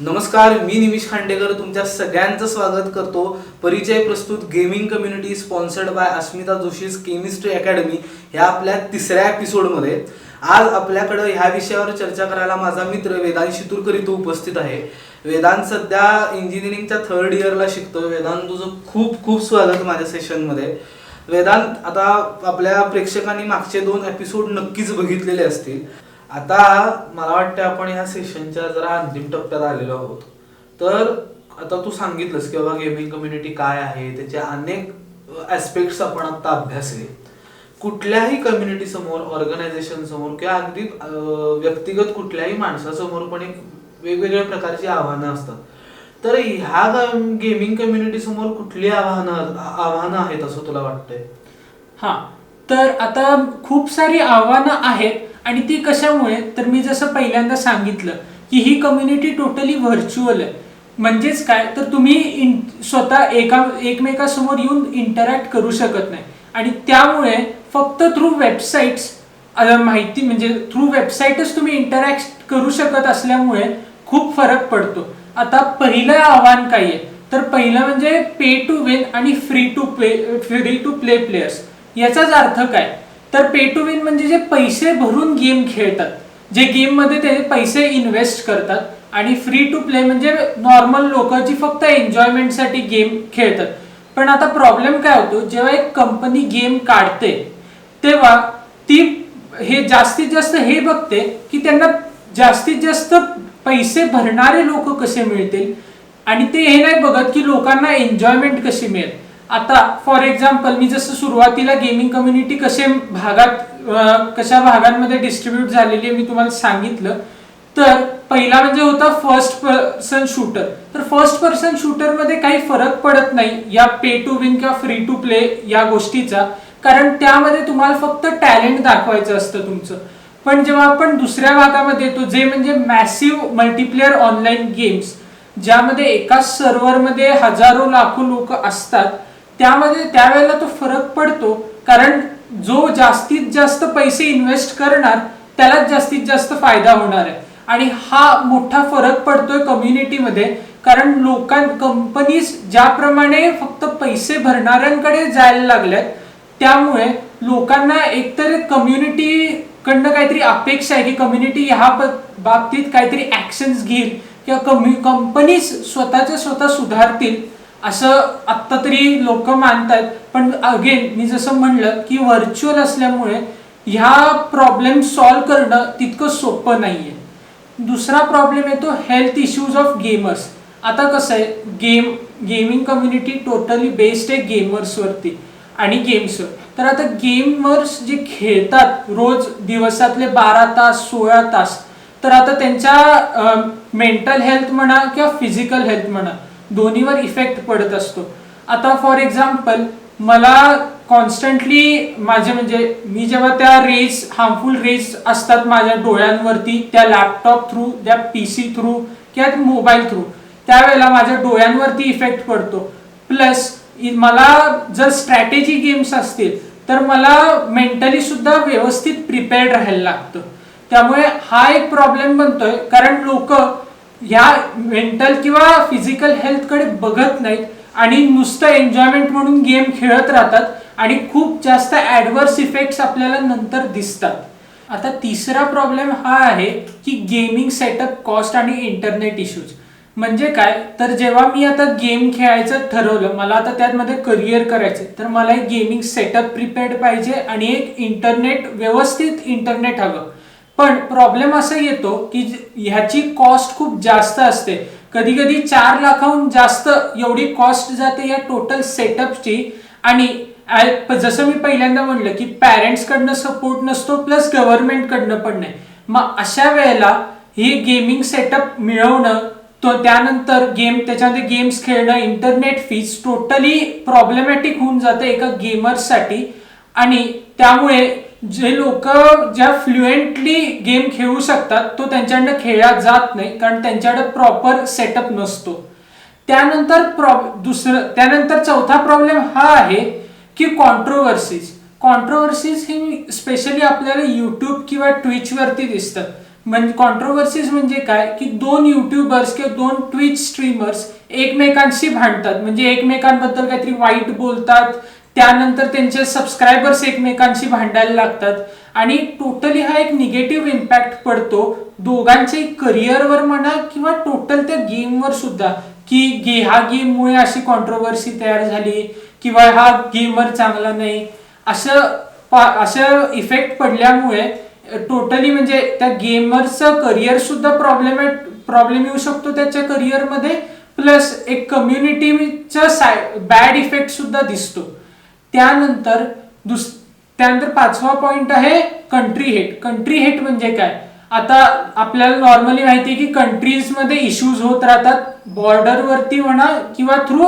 नमस्कार, मी निमिष खांडेकर तुमच्या सगळ्यांचं स्वागत करतो. परिचय प्रस्तुत gaming community sponsored by Asmita Joshi's chemistry academy ह्या आपल्या तिसऱ्या एपिसोडमध्ये. आज आपल्याकडं ह्या विषयावर चर्चा करायला माझा मित्र वेदांत शितूरकर इथं उपस्थित आहे. वेदांत सध्या इंजिनिअरिंगच्या 3rd इयरला शिकतो. वेदांत, तुझं खूप खूप स्वागत माझ्या सेशनमध्ये. वेदांत, आता आपल्या प्रेक्षकांनी मागचे 2 एपिसोड नक्कीच बघितलेले असतील. आता मला वाटतं आपण ह्या सेशनच्या जरा अंतिम टप्प्यात आलेलो आहोत. तर आता तू सांगितलंस की बाबा गेमिंग कम्युनिटी काय आहे, त्याचे अनेक ॲस्पेक्ट्स आपण आता अभ्यासले. कुठल्याही कम्युनिटी समोर, ऑर्गनायझेशन समोर किंवा अगदी व्यक्तिगत कुठल्याही माणसासमोर पण एक वेगवेगळ्या प्रकारची आव्हानं असतात. तर ह्या गेमिंग कम्युनिटी समोर कुठली आव्हानं आहेत असं तुला वाटतंय? हा, तर आता खूप सारी आव्हानं आहेत आणि ती कशामुळे, तर मी जसं पहिल्यांदा सांगितलं की ही कम्युनिटी टोटली व्हर्च्युअल आहे. म्हणजेच काय, तर तुम्ही स्वतः एकमेकासमोर येऊन इंटरॅक्ट करू शकत नाही आणि त्यामुळे फक्त थ्रू वेबसाईट्स माहिती, म्हणजे थ्रू वेबसाईटच तुम्ही इंटरॅक्ट करू शकत असल्यामुळे खूप फरक पडतो. आता पहिलं आव्हान काय आहे, तर पहिलं म्हणजे पे टू विन आणि फ्री टू प्ले प्लेयर्स. याचाच अर्थ काय, तर पे टू विन म्हणजे जे पैसे भरून गेम खेळतात, जे गेममध्ये ते पैसे इन्व्हेस्ट करतात, आणि फ्री टू प्ले म्हणजे नॉर्मल लोक जी फक्त एन्जॉयमेंटसाठी गेम खेळतात. पण आता प्रॉब्लेम काय होतो, जेव्हा एक कंपनी गेम काढते तेव्हा ती हे जास्तीत जास्त हे बघते की त्यांना जास्तीत जास्त पैसे भरणारे लोक कसे मिळतील, आणि ते हे नाही बघत की लोकांना एन्जॉयमेंट कशी मिळेल. आता फॉर एक्झाम्पल, मी जसं सुरुवातीला गेमिंग कम्युनिटी कशा भागांमध्ये डिस्ट्रीब्यूट झालेली आहे मी तुम्हाला सांगितलं. तर पहिला म्हणजे होता फर्स्ट पर्सन शूटर. तर फर्स्ट पर्सन शूटर मध्ये काही फरक पडत नाही या पे टू विन किंवा फ्री टू प्ले या गोष्टीचा, कारण त्यामध्ये तुम्हाला फक्त टॅलेंट दाखवायचं असतं तुमचं. पण जेव्हा आपण दुसऱ्या भागामध्ये येतो, जे म्हणजे मॅसिव्ह मल्टीप्लेअर ऑनलाईन गेम्स, ज्यामध्ये एका सर्व्हरमध्ये हजारो लाखो लोक असतात, त्यावेळेला तो फरक पडतो. कारण जो जास्तीत जास्त पैसे इन्व्हेस्ट करणार त्यालाच जास्तीत जास्त फायदा होणार आहे. आणि हा मोठा फरक पडतोय कम्युनिटीमध्ये, कारण कंपनीज ज्याप्रमाणे फक्त पैसे भरणाऱ्यांकडे जायला लागल्यात, त्यामुळे लोकांना एकतर कम्युनिटी कडनं काहीतरी अपेक्षा आहे की कम्युनिटी ह्या बाबतीत काहीतरी ऍक्शन्स घेईल किंवा कंपनीज स्वतः सुधारतील, असं आत्ता तरी लोक मानतात. पण अगेन मी जसं म्हणलं की व्हर्च्युअल असल्यामुळे ह्या प्रॉब्लेम सॉल्व्ह करणं तितकं सोपं नाहीये. दुसरा प्रॉब्लेम येतो हेल्थ इश्यूज ऑफ गेमर्स. आता कसं आहे, गेमिंग कम्युनिटी टोटली बेस्ड आहे गेमर्सवरती आणि गेम्सवर. तर आता गेमर्स जे खेळतात रोज दिवसातले 12 तास 16 तास, तर आता त्यांच्या मेंटल हेल्थ म्हणा किंवा फिजिकल हेल्थ म्हणा, दोन्हीवर इफेक्ट पडत असतो. आता फॉर एक्झाम्पल, मला कॉन्स्टंटली मी जेव्हा त्या हार्मफुल रेज असतात माझ्या डोळ्यांवरती, त्या लॅपटॉप थ्रू, त्या PC थ्रू किंवा मोबाईल थ्रू, त्यावेळेला माझ्या डोळ्यांवरती इफेक्ट पडतो. प्लस मला जर स्ट्रॅटेजी गेम्स असतील तर मला मेंटली सुद्धा व्यवस्थित प्रिपेअर्ड राहायला लागतं. त्यामुळे हा एक प्रॉब्लेम बनतोय, कारण लोक ह्या मेंटल किंवा फिजिकल हेल्थ कडे बघत नाहीत आणि नुसतं एन्जॉयमेंट म्हणून गेम खेळत राहतात आणि खूप जास्त ऍडव्हर्स इफेक्ट्स आपल्याला नंतर दिसतात. आता तिसरा प्रॉब्लेम हा आहे की गेमिंग सेटअप कॉस्ट आणि इंटरनेट इश्यूज. म्हणजे काय, तर जेव्हा मी आता गेम खेळायचं ठरवलं, मला आता त्यामध्ये करिअर करायचं, तर मला एक गेमिंग सेटअप प्रिपेअर्ड पाहिजे आणि एक व्यवस्थित इंटरनेट हवं. पण प्रॉब्लेम असा येतो की ह्याची कॉस्ट खूप जास्त असते. कधी कधी 4 लाखाहून जास्त एवढी कॉस्ट जाते या टोटल सेटअपची. आणि जसं मी पहिल्यांदा म्हणलं की पॅरेंट्स कडनं सपोर्ट नसतो, प्लस गव्हर्नमेंट कडनं पण नाही. मग अशा वेळेला हे गेमिंग सेटअप मिळवणं, त्यानंतर त्याच्यामध्ये गेम्स खेळणं, इंटरनेट फीस टोटली प्रॉब्लेमॅटिक होऊन जातं एका गेमर्ससाठी. आणि त्यामुळे जे लोक ज्या फ्लुएंटली गेम खेळू शकतात तो त्यांच्याकडनं खेळला जात नाही, कारण त्यांच्याकडे प्रॉपर सेटअप नसतो. त्यानंतर चौथा प्रॉब्लेम हा आहे की कॉन्ट्रोवर्सीज ही स्पेशली आपल्याला युट्यूब किंवा ट्विच वरती दिसतात. म्हणजे कॉन्ट्रोवर्सीज म्हणजे काय की दोन युट्यूबर्स किंवा दोन ट्विच स्ट्रीमर्स एकमेकांशी भांडतात, म्हणजे एकमेकांबद्दल काहीतरी वाईट बोलतात, त्यानंतर त्यांचे सबस्क्रायबर्स एकमेकांशी भांडायला लागतात आणि टोटली हा एक निगेटिव्ह इम्पॅक्ट पडतो दोघांच्या करिअरवर म्हणा किंवा टोटल त्या गेमवर सुद्धा, की ह्या गेममुळे अशी कॉन्ट्रोवर्सी तयार झाली किंवा हा गेमर चांगला नाही, असं इफेक्ट पडल्यामुळे टोटली म्हणजे त्या गेमरचं करिअर सुद्धा प्रॉब्लेम येऊ शकतो त्याच्या करिअरमध्ये, प्लस एक कम्युनिटीचा बॅड इफेक्ट सुद्धा दिसतो. त्यानंतर पाचवा पॉइंट आहे कंट्री हेट. कंट्री हेट म्हणजे काय, आता आपल्याला नॉर्मली माहिती आहे की कंट्रीज मध्ये इश्यूज होत राहतात बॉर्डरवरती म्हणा किंवा थ्रू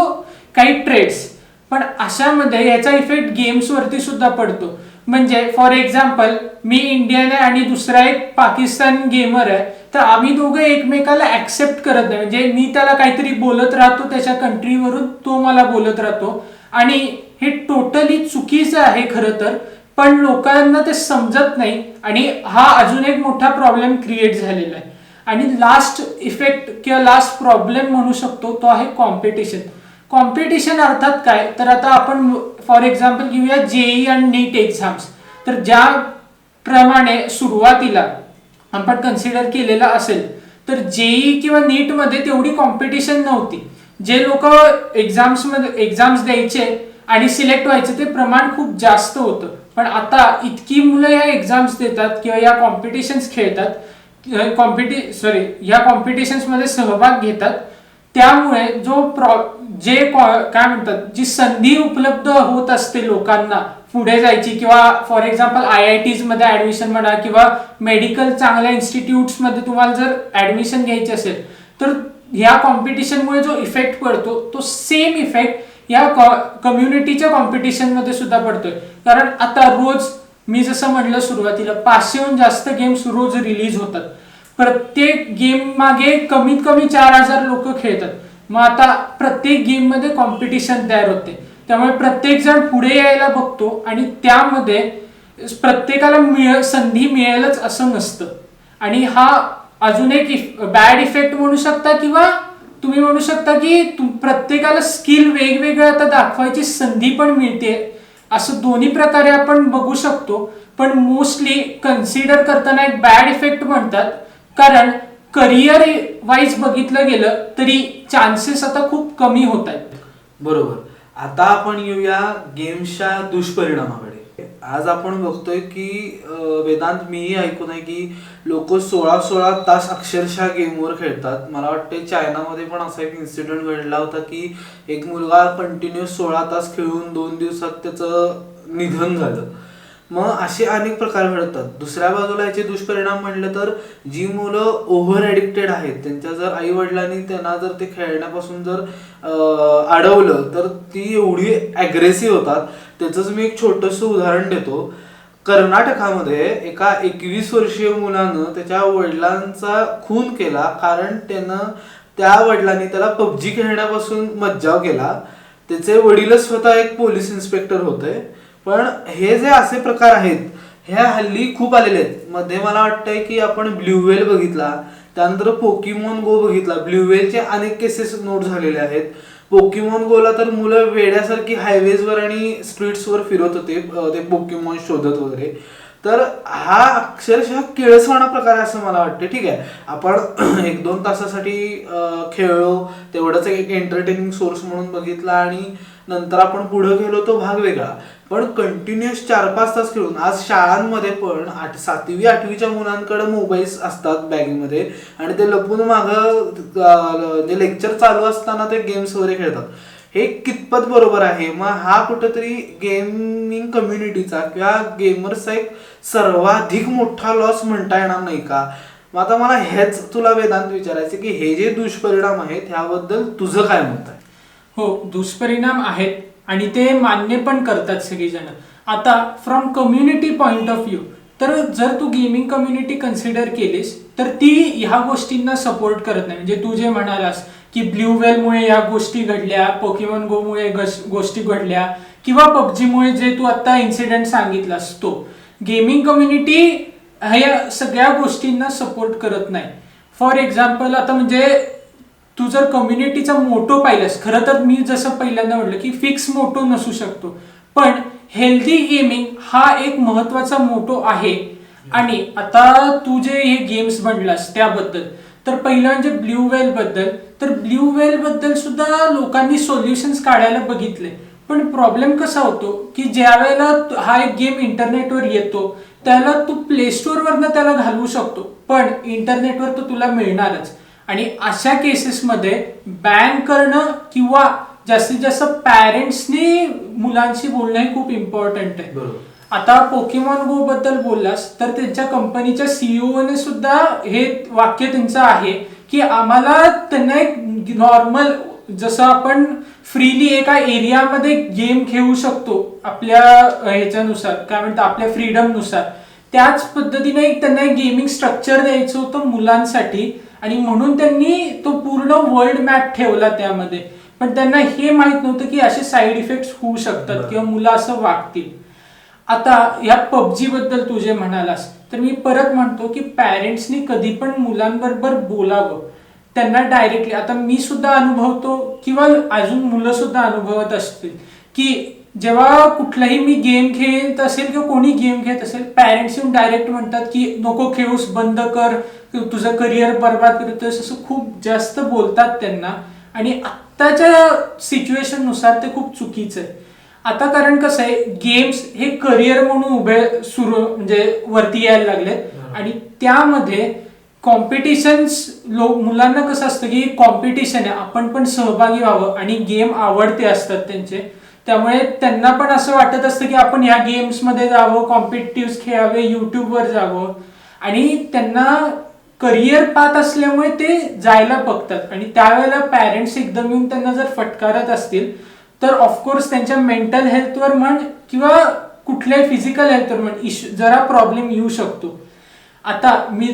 काही ट्रेड्स, पण अशामध्ये याचा इफेक्ट गेम्स वरती सुद्धा पडतो. म्हणजे फॉर एक्झाम्पल मी इंडियन आहे आणि दुसरा एक पाकिस्तान गेमर आहे, तर आम्ही दोघं एकमेकाला ऍक्सेप्ट करत नाही, म्हणजे मी त्याला काहीतरी बोलत राहतो त्याच्या कंट्रीवरून, तो मला बोलत राहतो आणि हे टोटली चुकीचं आहे खरं तर, पण लोकांना ते समजत नाही आणि हा अजून एक मोठा प्रॉब्लेम क्रिएट झालेला आहे. आणि लास्ट इफेक्ट किंवा लास्ट प्रॉब्लेम म्हणू शकतो तो आहे कॉम्पिटिशन. कॉम्पिटिशन अर्थात काय, तर आता आपण फॉर एक्झाम्पल घेऊया जेई आणि नीट एक्झाम्स. तर ज्याप्रमाणे सुरुवातीला आपण कन्सिडर केलेला असेल तर जेई किंवा नीट मध्ये तेवढी कॉम्पिटिशन नव्हती. जे लोक एक्झाम्स द्यायचे आणि सिलेक्ट व्हायचे ते प्रमाण खूप जास्त होतं, पण आता इतकी मुलं या एक्झाम्स देतात किंवा या कॉम्पिटिशन्स खेळतात, या कॉम्पिटिशन्स मध्ये सहभाग घेतात, त्यामुळे काय म्हणतात जी संधी उपलब्ध होत असते लोकांना पुढे जायची किंवा फॉर एक्झाम्पल IITs मध्ये ऍडमिशन म्हणा किंवा मेडिकल चांगल्या इन्स्टिट्यूट्स मध्ये तुम्हाला जर ऍडमिशन घ्यायची असेल तर ह्या कॉम्पिटिशनमुळे जो इफेक्ट पडतो तो सेम इफेक्ट या कम्युनिटीच्या कॉम्पिटिशन मध्ये सुद्धा पडतोय. कारण आता रोज मी जसं म्हटलं सुरुवातीला 500हून जास्त गेम्स रोज रिलीज होतात, प्रत्येक गेम मागे कमीत कमी 4000 लोक खेळतात. मग आता प्रत्येक गेम मध्ये कॉम्पिटिशन तयार होते, त्यामुळे प्रत्येक जण पुढे यायला बघतो आणि त्यामध्ये प्रत्येकाला संधी मिळेलच असं नसतं. आणि हा अजून एक बॅड इफेक्ट म्हणू शकता किंवा तुम्ही म्हणू शकता की प्रत्येकाला स्किल वेगवेगळं आता दाखवायची संधी पण मिळते, असं दोन्ही प्रकारे आपण बघू शकतो. पण मोस्टली कन्सिडर करताना एक बॅड इफेक्ट म्हणतात, कारण करिअर वाईज बघितलं गेलं तरी चान्सेस आता खूप कमी होत आहेत. बरोबर. आता आपण येऊया गेम्सच्या दुष्परिणामाकडे. आज आपण बघतोय की वेदांत, मीही ऐकून आहे की लोक 16 तास अक्षरशः गेमवर खेळतात. मला वाटतं चायनामध्ये पण असा एक इन्सिडेंट घडला होता की एक मुलगा कंटिन्यू 16 तास खेळून 2 दिवसात त्याचं निधन झालं. मग असे अनेक प्रकार घडतात. दुसऱ्या बाजूला याचे दुष्परिणाम म्हटलं तर जी मुलं ओव्हर ॲडिक्टेड आहेत, त्यांच्या जर आई वडिलांनी त्यांना जर ते खेळण्यापासून जर अडवलं तर ती एवढी ॲग्रेसिव्ह होतात. त्याचंच मी एक छोटंसं उदाहरण देतो. कर्नाटकामध्ये एका 21 वर्षीय मुलानं त्याच्या वडिलांचा खून केला, कारण त्या वडिलांनी त्याला पबजी खेळण्यापासून मज्जाव केला. त्याचे वडीलच स्वतः एक पोलीस इन्स्पेक्टर होते. पण हे जे असे प्रकार आहेत ह्या हल्ली खूप आलेले आहेत. मध्ये मला वाटतंय की आपण ब्ल्यू व्हेल बघितला, त्यानंतर पोकेमॉन गो बघितला. ब्ल्यू व्हेलचे अनेक केसेस नोट झालेले आहेत. पोकेमॉन गोला तर मुलं वेड्यासारखी हायवेजवर आणि स्ट्रीट्सवर फिरत होते ते पोकेमॉन शोधत वगैरे. तर हा अक्षरशः किळसवाणा प्रकार आहे असं मला वाटतं. ठीक आहे, आपण 1-2 तासासाठी खेळलो, तेवढंच एक एंटरटेनिंग सोर्स म्हणून बघितला आणि नंतर आपण पुढे गेलो तो भाग वेगळा. पण कंटिन्युअस 4-5 तास खेळून आज शाळांमध्ये पण 7वी-8वीच्या मुलांकडे मोबाईल्स असतात बॅगेमध्ये आणि ते लपून मागं जे लेक्चर चालू असताना ते गेम्स वगैरे खेळतात. हे कितपत बरोबर आहे? मग हा कुठेतरी गेमिंग कम्युनिटीचा किंवा गेमर्सचा एक सर्वाधिक मोठा लॉस म्हणता येणार नाही का? मग आता मला हेच तुला वेदांत विचारायचं की हे जे दुष्परिणाम आहेत ह्याबद्दल तुझं काय मत आहे? हो, दुष्परिणाम आहेत आणि ते मान्य पण करतात सगळीजण. आता from community point of view, तर जर तू गेमिंग कम्युनिटी कन्सिडर केलीस तर ती ह्या गोष्टींना सपोर्ट करत नाही. म्हणजे तू जे म्हणालास की ब्ल्यू व्हेलमुळे या गोष्टी घडल्या, पोकेमॉन गो मुळे गोष्टी घडल्या किंवा पबजीमुळे जे तू आता इन्सिडेंट सांगितलास, तो गेमिंग कम्युनिटी ह्या सगळ्या गोष्टींना सपोर्ट करत नाही. फॉर एक्झाम्पल आता म्हणजे तू जर कम्युनिटीचा मोटो पाहिलास, खरं तर मी जसं पहिल्यांदा म्हटलं की फिक्स मोटो नसू शकतो, पण हेल्दी गेमिंग हा एक महत्वाचा मोटो आहे. आणि आता तू जे हे गेम्स म्हणलास त्याबद्दल, तर पहिलं म्हणजे ब्ल्यू व्हेल बद्दल, तर ब्ल्यू व्हेल बद्दल सुद्धा लोकांनी सोल्युशन्स काढायला बघितले. पण प्रॉब्लेम कसा होतो की ज्या वेळेला हा एक गेम इंटरनेटवर येतो त्याला तू प्ले स्टोअरवरनं त्याला घालवू शकतो, पण इंटरनेटवर तो तुला मिळणारच. आणि अशा केसेसमध्ये बॅन करणं किंवा जास्तीत जास्त पॅरेंट्सनी मुलांशी बोलणं हे खूप इम्पॉर्टंट आहे. आता पोकेमॉन गो बद्दल बोललास तर त्यांच्या कंपनीच्या सीईओने सुद्धा हे वाक्य त्यांचं आहे की आम्हाला त्यांना एक नॉर्मल, जसं आपण फ्रीली एका एरियामध्ये गेम खेळू शकतो आपल्या ह्याच्यानुसार, काय म्हणतात आपल्या फ्रीडमनुसार, त्याच पद्धतीने त्यांना एक गेमिंग स्ट्रक्चर द्यायचं होतं मुलांसाठी. आणि म्हणून त्यांनी तो पूर्ण वर्ल्ड मॅप ठेवला त्यामध्ये. पण त्यांना हे माहित नव्हतं की असे साईड इफेक्ट्स होऊ शकतात किंवा मुलं असं वागतील. आता या पबजी बद्दल तू जे म्हणालास, तर मी परत म्हणतो की पॅरेंट्सनी कधी पण मुलांबरोबर बोलावं, त्यांना डायरेक्टली. आता मी सुद्धा अनुभवतो किंवा अजून मुलं सुद्धा अनुभवत असतील की जेव्हा कुठलाही मी गेम खेळत असेल किंवा कोणी गेम खेळत असेल, पॅरेंट्स येऊन डायरेक्ट म्हणतात की नको खेळूस, बंद कर, तुझं करिअर बर्बाद करतोस, असं खूप जास्त बोलतात त्यांना. आणि आत्ताच्या सिच्युएशननुसार ते खूप चुकीचं आहे. आता कारण कसं आहे, गेम्स हे करिअर म्हणून म्हणजे वरती यायला लागलेत. आणि त्यामध्ये कॉम्पिटिशन्स मुलांना कसं असतं की कॉम्पिटिशन आहे, आपण पण सहभागी व्हावं, आणि गेम आवडते असतात त्यांचे, त्यामुळे त्यांना पण असं वाटत असतं की आपण ह्या गेम्समध्ये जावं, कॉम्पिटिटिव्ह खेळावे, युट्यूबवर जावं. आणि त्यांना करिअर पाथ असल्यामुळे ते जायला बघतात. आणि त्यावेळेला पॅरेंट्स एकदम येऊन त्यांना जर फटकारत असतील तर ऑफकोर्स त्यांच्या मेंटल हेल्थवर म्हण किंवा कुठल्याही फिजिकल हेल्थवर म्हण जरा प्रॉब्लेम येऊ शकतो. आता मी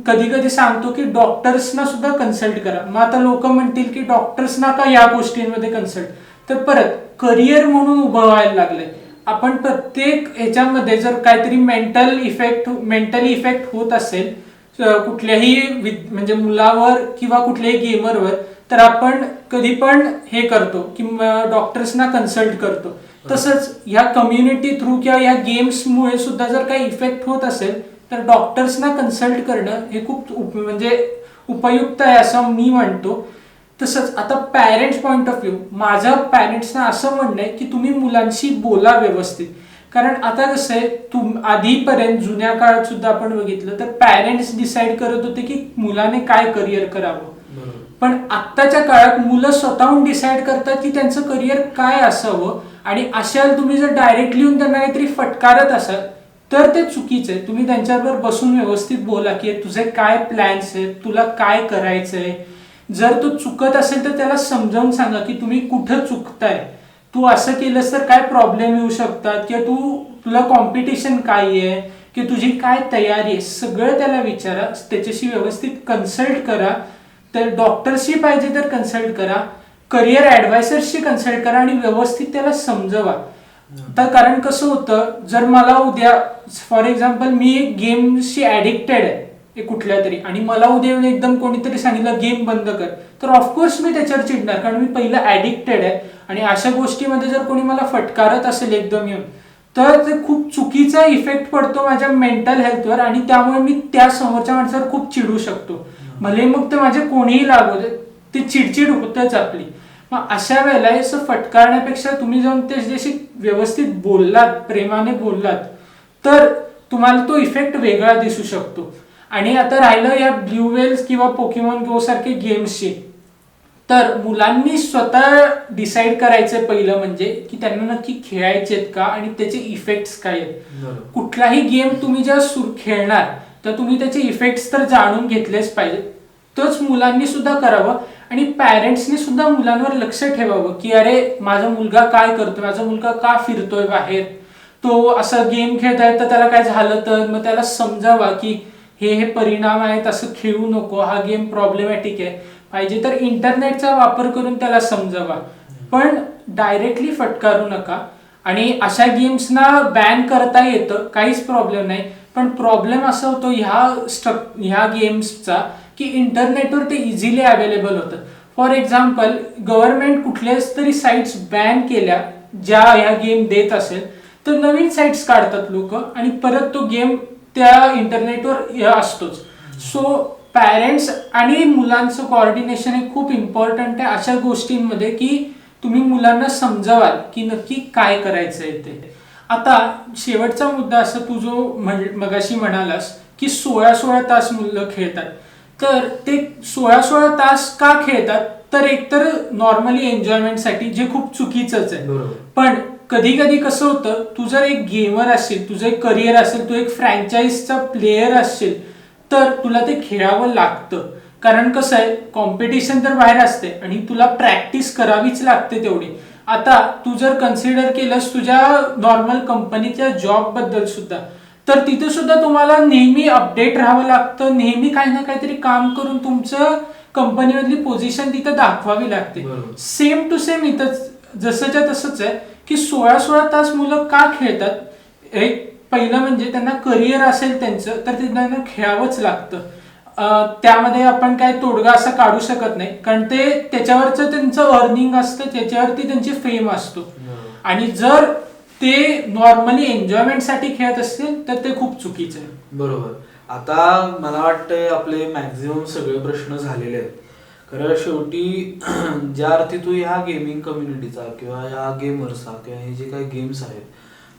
कधी कधी सांगतो की डॉक्टर्सना सुद्धा कन्सल्ट करा. मग आता लोक म्हणतील की डॉक्टर्सना का या गोष्टींमध्ये कन्सल्ट, तर परत करिअर म्हणून उभं व्हायला लागलंय. आपण प्रत्येक ह्याच्यामध्ये जर काहीतरी मेंटली इफेक्ट होत असेल कुठल्याही म्हणजे मुलावर किंवा कुठल्याही गेमरवर, तर आपण कधी पण हे करतो की डॉक्टर्सना कन्सल्ट करतो. तसंच ह्या कम्युनिटी थ्रू किंवा या गेम्समुळे सुद्धा जर काही इफेक्ट होत असेल तर डॉक्टर्सना कन्सल्ट करणं हे खूप म्हणजे उपयुक्त आहे असं मी म्हणतो. तसंच आता पॅरेंट्स पॉइंट ऑफ व्ह्यू, माझं पॅरेंट्सना असं म्हणणं आहे की तुम्ही मुलांशी बोला व्यवस्थित. कारण आता कसं आहे, आधीपर्यंत जुन्या काळात सुद्धा आपण बघितलं तर पॅरेंट्स डिसाईड करत होते की मुलाने काय करिअर करावं. पण आत्ताच्या काळात मुलं स्वतःहून डिसाईड करतात की त्यांचं करिअर काय असावं. आणि अशा तुम्ही जर डायरेक्टली येऊन त्यांना काहीतरी फटकारत असाल तर ते चुकीचं आहे. तुम्ही त्यांच्याबरोबर बसून व्यवस्थित बोला की तुझे काय प्लॅन्स आहेत, तुला काय करायचंय. जर तो चुकत असेल तर त्याला समजावून सांगा की तुम्ही कुठं चुकताय, तू असं केलंस तर काय प्रॉब्लेम येऊ शकतात, किंवा तुला कॉम्पिटिशन काय आहे, की तुझी काय तयारी आहे, सगळं त्याला विचारा. त्याच्याशी व्यवस्थित कन्सल्ट करा. तर डॉक्टरशी पाहिजे तर कन्सल्ट करा, करिअर ॲडवायझरशी कन्सल्ट करा आणि व्यवस्थित त्याला समजवा. तर कारण कसं होतं, जर मला उद्या फॉर एक्झाम्पल मी गेमशी ॲडिक्टेड आहे कुठल्या तरी, आणि मला उद्या एकदम कोणीतरी सांगितलं गेम बंद कर, तर ऑफकोर्स मी त्याच्यावर चिडणार, कारण मी पहिलं ॲडिक्टेड आहे. आणि अशा गोष्टीमध्ये जर कोणी मला फटकारत असेल एकदम येऊन, तर ते खूप चुकीचा इफेक्ट पडतो माझ्या मेंटल हेल्थवर. आणि त्यामुळे मी त्या समोरच्या माणसावर खूप चिडू शकतो. भले मग ते माझे कोणीही लागू दे, ती चिडचिड होतेच आपली. मग अशा वेळेला असं फटकारण्यापेक्षा तुम्ही जाऊन त्याच्याशी व्यवस्थित बोललात, प्रेमाने बोललात, तर तुम्हाला तो इफेक्ट वेगळा दिसू शकतो. आणि आता राहिलं या ब्ल्यू व्हेल्स किंवा पोकेमॉन गो सारखे गेम्सची, तर मुलांनी स्वतः डिसाईड करायचं पहिलं म्हणजे की त्यांना नक्की खेळायचेत का आणि त्याचे इफेक्ट्स काय आहेत. कुठलाही गेम तुम्ही जेव्हा खेळणार तर तुम्ही त्याचे इफेक्ट्स तर जाणून घेतलेच पाहिजे. तोच मुलांनी सुद्धा करावं. आणि पॅरेंट्सनी सुद्धा मुलांवर लक्ष ठेवावं की अरे माझा मुलगा काय करतोय, माझा मुलगा का फिरतोय बाहेर, तो असं गेम खेळताय तर त्याला काय झालं तर मग त्याला समजावा की हे परिणाम आहेत, असं खेळू नको, हा गेम प्रॉब्लेमॅटिक आहे. पाहिजे तर इंटरनेटचा वापर करून त्याला समजावा, पण डायरेक्टली फटकारू नका. आणि अशा गेम्सना बॅन करता येतं, काहीच प्रॉब्लेम नाही. पण प्रॉब्लेम असा होतो ह्या गेम्सचा की इंटरनेटवर ते इझिली अवेलेबल होतं. फॉर एक्झाम्पल, गव्हर्नमेंट कुठल्याच तरी साईट्स बॅन केल्या ज्या ह्या गेम देत असेल, तर नवीन साईट्स काढतात लोक आणि परत तो गेम त्या इंटरनेटवर असतोच. सो पॅरेंट्स आणि मुलांचं कोऑर्डिनेशन हे खूप इम्पॉर्टंट आहे अशा गोष्टींमध्ये, की तुम्ही मुलांना समजावाल की नक्की काय करायचं आहे ते. आता शेवटचा मुद्दा असा, तू जो मगाशी म्हणालास की 16-16 तास मुलं खेळतात, तर ते 16-16 तास का खेळतात, तर एकतर नॉर्मली एन्जॉयमेंटसाठी, जे खूप चुकीचंच आहे. पण कधी कधी कसं होतं, तू जर एक गेमर असेल, तुझं एक करिअर असेल, तू एक फ्रँचाईजचा प्लेयर असेल, तर तुला ते खेळावं लागतं. कारण कसं आहे, कॉम्पिटिशन तर बाहेर असते आणि तुला प्रॅक्टिस करावीच लागते तेवढी. आता तू जर कन्सिडर केलंस तुझ्या नॉर्मल कंपनीच्या जॉब बद्दल सुद्धा, तर तिथे सुद्धा तुम्हाला नेहमी अपडेट राहावं लागतं, नेहमी काही ना काहीतरी काम करून तुमचं कंपनीमधली पोझिशन तिथे दाखवावी लागते. सेम टू सेम इथं जसंच्या तसंच आहे की 16-16 तास मुलं का खेळतात. एक पहिलं म्हणजे त्यांना करिअर असेल त्यांचं, तर ते त्यांना खेळावंच लागतं. त्यामध्ये आपण काय तोडगा असा काढू शकत नाही, कारण ते त्याच्यावरचं त्यांचं अर्निंग असतं, त्याच्यावरती त्यांची फेम असतो. आणि जर ते नॉर्मली एन्जॉयमेंटसाठी खेळत असतील तर ते खूप चुकीचं आहे. बरोबर. आता मला वाटतंय आपले मॅक्झिमम सगळे प्रश्न झालेले आहेत. कारण शेवटी ज्या अर्थी तू ह्या गेमिंग कम्युनिटीचा किंवा ह्या गेमर्सचा किंवा हे जे काही गेम्स आहेत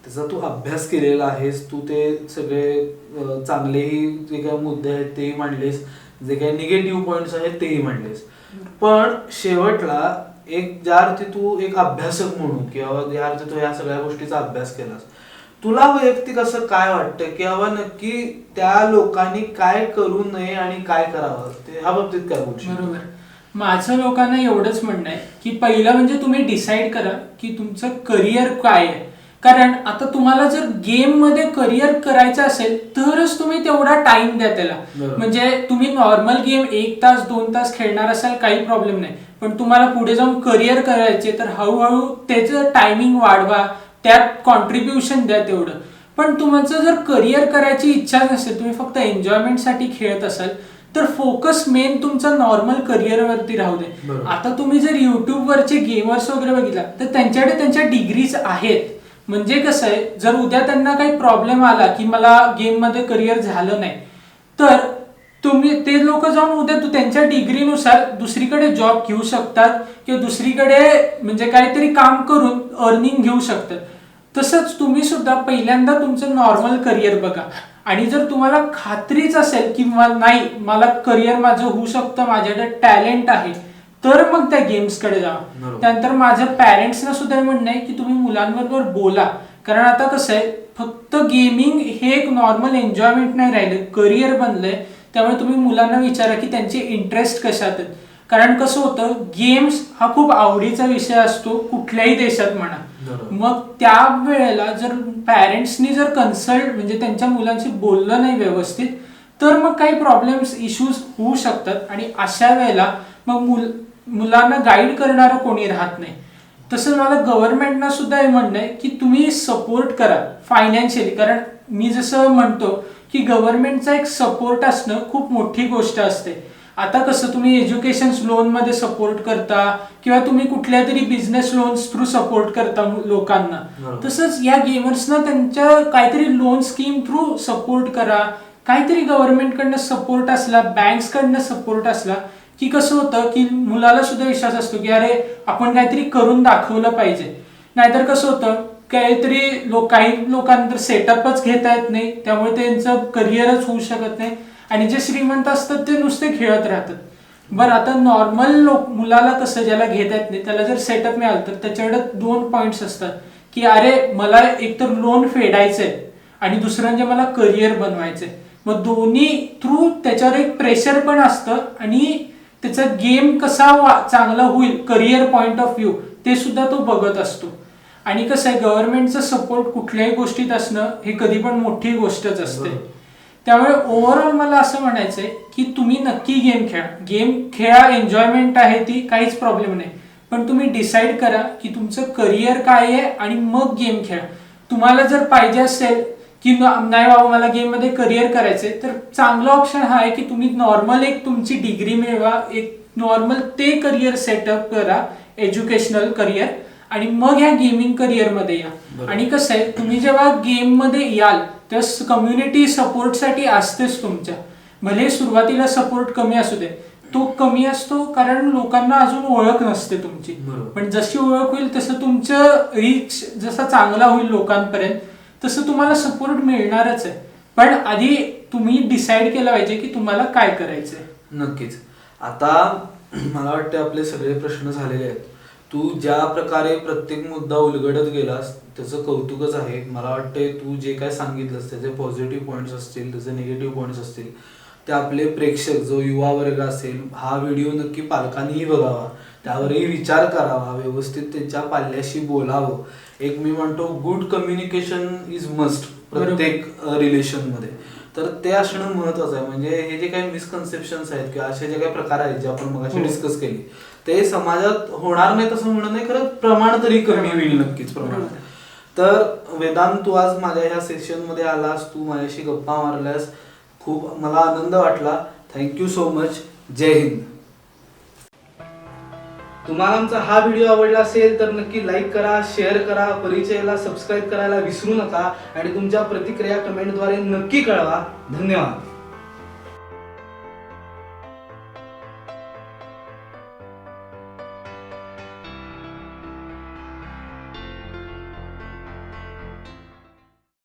त्याचा तू अभ्यास केलेला आहेस, तू ते सगळे चांगलेही जे काही मुद्दे आहेत तेही मांडलेस, जे काही निगेटिव्ह पॉईंट्स आहेत तेही मांडलेस. पण शेवटला एक ज्या अर्थी तू एक अभ्यासक म्हणून किंवा ज्या अर्थी तू ह्या सगळ्या गोष्टीचा अभ्यास केलास, तुला वैयक्तिक असं काय वाटतं की बाबा नक्की त्या लोकांनी काय करू नये आणि काय करावं, ते ह्या बाबतीत काय बोलशील? बरोबर. माझं लोकांना एवढंच म्हणणं आहे की पहिलं म्हणजे तुम्ही डिसाईड करा की तुमचं करिअर काय आहे. कारण आता तुम्हाला जर गेम मध्ये करिअर करायचं असेल तरच तुम्ही तेवढा टाइम द्या त्याला. म्हणजे तुम्ही नॉर्मल गेम 1 तास 2 तास खेळणार असाल काही प्रॉब्लेम नाही, पण तुम्हाला पुढे जाऊन करिअर करायचे तर हळूहळू त्याचं टायमिंग वाढवा, त्यात कॉन्ट्रीब्युशन द्या तेवढं. पण तुमचं जर करिअर करायची इच्छा नसेल, तुम्ही फक्त एन्जॉयमेंटसाठी खेळत असाल, तर फोकस मेन तुमचा नॉर्मल करिअरवरती राहू दे. आता तुम्ही जर युट्यूबवरचे गेमर्स वगैरे बघितला तर त्यांच्याकडे त्यांच्या डिग्रीज आहेत. म्हणजे कसं आहे, जर उद्या त्यांना काही प्रॉब्लेम आला की मला गेम मध्ये करिअर झालं नाही, तर तुम्ही ते लोक जाऊन उद्या त्यांच्या डिग्रीनुसार दुसरीकडे जॉब घेऊ शकतात किंवा दुसरीकडे म्हणजे काहीतरी काम करून अर्निंग घेऊ शकतात. तसंच तुम्ही सुद्धा पहिल्यांदा तुमचं नॉर्मल करिअर बघा, आणि जर तुम्हाला खात्रीच असेल की नाही मला करिअर माझं होऊ शकतं, माझ्याकडे टॅलेंट आहे, तर मग त्या गेम्सकडे जावा. त्यानंतर माझ्या पॅरेंट्सना सुद्धा म्हणणं आहे की तुम्ही मुलांबरोबर बोला. कारण आता कसं आहे, फक्त गेमिंग हे एक नॉर्मल एन्जॉयमेंट नाही राहिलं, करिअर बनलंय. त्यामुळे तुम्ही मुलांना विचारा की त्यांचे इंटरेस्ट कशात आहेत. कारण कसं होतं, गेम्स हा खूप आवडीचा विषय असतो कुठल्याही देशात म्हणा. मग त्या वेळेला जर पॅरेंट्सनी जर कन्सल्ट म्हणजे त्यांच्या मुलांशी बोललं नाही व्यवस्थित, तर मग काही प्रॉब्लेम्स इश्यूज होऊ शकतात आणि अशा वेळेला मग मुलांना गाईड करणारं कोणी राहत नाही. तसं मला गव्हर्नमेंटना सुद्धा हे म्हणणं आहे की तुम्ही सपोर्ट करा फायनान्शियली. कारण मी जसं म्हणतो की गव्हर्नमेंटचा एक सपोर्ट असणं खूप मोठी गोष्ट असते. आता कसं तुम्ही एज्युकेशन लोन मध्ये सपोर्ट करता किंवा तुम्ही कुठल्या तरी बिझनेस लोन्स थ्रू सपोर्ट करता लोकांना, तसंच या गेमर्सना त्यांच्या काहीतरी लोन स्कीम थ्रू सपोर्ट करा. काहीतरी गव्हर्नमेंटकडनं सपोर्ट असला, बँक्सकडनं सपोर्ट असला की कसं होतं की मुलाला सुद्धा विश्वास असतो की अरे आपण काहीतरी करून दाखवलं पाहिजे. नाहीतर कसं होतं, काहीतरी काही लोकांना तर सेटअपच घेता येत नाही, त्यामुळे त्यांचं करिअरच होऊ शकत नाही आणि जे श्रीमंत असतात ते नुसते खेळत राहतात. बरं, आता नॉर्मल मुलाला कसं ज्याला घेता येत नाही त्याला जर सेटअप मिळालं तर त्याच्याकडे 2 पॉइंट्स असतात की अरे मला एकतर लोन फेडायचंय आणि दुसरं म्हणजे मला करिअर बनवायचंय. मग दोन्ही थ्रू त्याच्यावर एक प्रेशर पण असतं आणि त्याचा गेम कसा चांगला होईल करिअर पॉइंट ऑफ व्ह्यू ते सुद्धा तो बघत असतो. आणि कसं आहे, गव्हर्नमेंटचा सपोर्ट कुठल्याही गोष्टीत असणं हे कधी पण मोठी गोष्टच असते. त्यामुळे ओव्हरऑल मला असं म्हणायचंय की तुम्ही नक्की गेम खेळा, एन्जॉयमेंट आहे ती, काहीच प्रॉब्लेम नाही. पण तुम्ही डिसाईड करा की तुमचं करिअर काय आहे आणि मग गेम खेळा. तुम्हाला जर पाहिजे असेल की नाही बाबा मला गेम मध्ये करिअर करायचंय, तर चांगला ऑप्शन हा आहे की तुम्ही नॉर्मल एक तुमची डिग्री मिळवा, एक नॉर्मल ते करिअर सेटअप करा, एज्युकेशनल करिअर, आणि मग ह्या गेमिंग करिअर मध्ये या. आणि कसं आहे, तुम्ही जेव्हा गेम मध्ये याल तेव्हा कम्युनिटी सपोर्टसाठी असतेच तुमच्या. भले सुरुवातीला सपोर्ट कमी असू दे, तो कमी असतो कारण लोकांना अजून ओळख नसते तुमची. पण जशी ओळख होईल तसं तुमचं रीच जसा चांगला होईल लोकांपर्यंत, तसं तुम्हाला सपोर्ट मिळणारच आहे. पण आधी तुम्ही डिसाईड केलं पाहिजे की तुम्हाला काय करायचंय. नक्कीच. आता मला वाटतं आपले सगळे प्रश्न झालेले आहेत. तू ज्या प्रकारे प्रत्येक मुद्दा उलगडत गेलास त्याचं कौतुकच आहे. मला वाटते तू जे काय सांगितलंस त्याचे पॉझिटिव्ह पॉईंट्स असतील, त्याचे निगेटिव्ह पॉईंट्स असतील, ते आपले प्रेक्षक जो युवा वर्ग असेल हा व्हिडिओ नक्की पालकांनीही बघावा, त्यावरही विचार करावा, व्यवस्थित त्यांच्या पाल्याशी बोलावं. एक मी म्हणतो गुड कम्युनिकेशन इज मस्ट प्रत्येक रिलेशनमध्ये. तर ते असणं महत्वाचं आहे. म्हणजे हे जे काही मिसकन्सेप्शन्स आहेत किंवा असे जे काही प्रकार आहेत जे आपण मगाशी डिस्कस केले ते समाजात होणार नाही तसं म्हणत नाही, खरं प्रमाण तरी कमी होईल नक्कीच प्रमाण. तर वेदांत, तू आज माझ्या ह्या सेशन मध्ये आलास, तू माझ्याशी गप्पा मारल्यास, खूप मला आनंद वाटला. Thank you so much. जय हिंद. तुम्हाला आमचा हा व्हिडिओ आवडला असेल तर नक्की लाईक करा, शेअर करा, परिचयाला सबस्क्राईब करायला विसरू नका आणि तुमच्या प्रतिक्रिया कमेंटद्वारे नक्की कळवा. धन्यवाद.